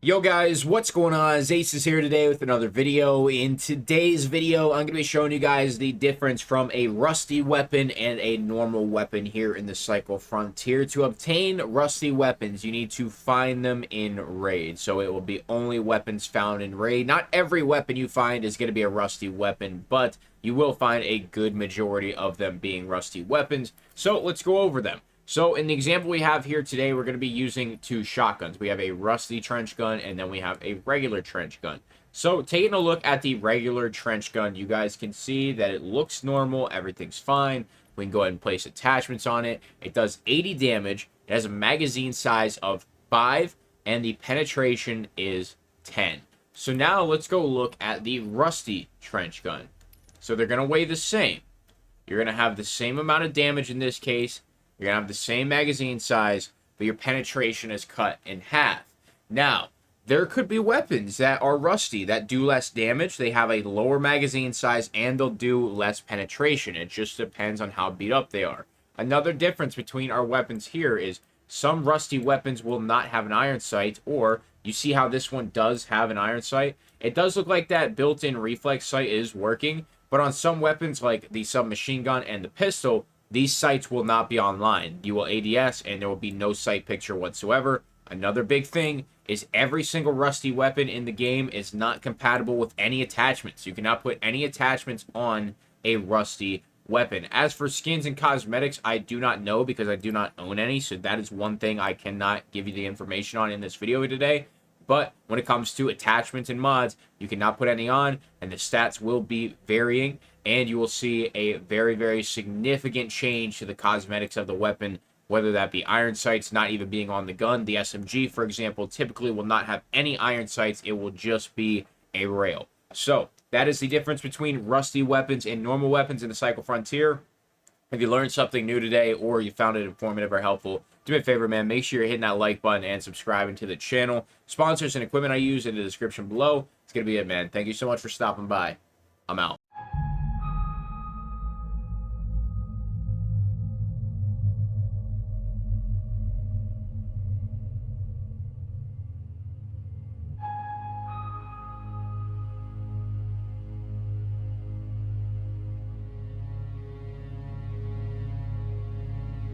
Yo guys, what's going on? Ace is here today with another video. In today's video, I'm going to be showing you guys the difference from a rusty weapon and a normal weapon here in the Cycle Frontier. To obtain rusty weapons, you need to find them in Raid. So it will be only weapons found in Raid. Not every weapon you find is going to be a rusty weapon, but you will find a good majority of them being rusty weapons. So let's go over them. So in the example we have here today, we're going to be using two shotguns. We have a rusty trench gun, and then we have a regular trench gun. So taking a look at the regular trench gun, you guys can see that it looks normal. Everything's fine. We can go ahead and place attachments on it. It does 80 damage. It has a magazine size of 5, and the penetration is 10. So now let's go look at the rusty trench gun. So they're going to weigh the same. You're going to have the same amount of damage in this case. You're going to have the same magazine size, but your penetration is cut in half. Now, there could be weapons that are rusty that do less damage. They have a lower magazine size, and they'll do less penetration. It just depends on how beat up they are. Another difference between our weapons here is some rusty weapons will not have an iron sight, or you see how this one does have an iron sight. It does look like that built-in reflex sight is working, but on some weapons like the submachine gun and the pistol, these sights will not be online. You will ADS and there will be no sight picture whatsoever. Another big thing is every single rusty weapon in the game is not compatible with any attachments. You cannot put any attachments on a rusty weapon. As for skins and cosmetics, I do not know because I do not own any. So that is one thing I cannot give you the information on in this video today. But when it comes to attachments and mods, you cannot put any on, and the stats will be varying, and you will see a very, very significant change to the cosmetics of the weapon, whether that be iron sights not even being on the gun. The SMG, for example, typically will not have any iron sights. It will just be a rail. So that is the difference between rusty weapons and normal weapons in the Cycle Frontier. If you learned something new today or you found it informative or helpful, do me a favor, man. Make sure you're hitting that like button and subscribing to the channel. Sponsors and equipment I use in the description below. It's going to be it, man. Thank you so much for stopping by. I'm out.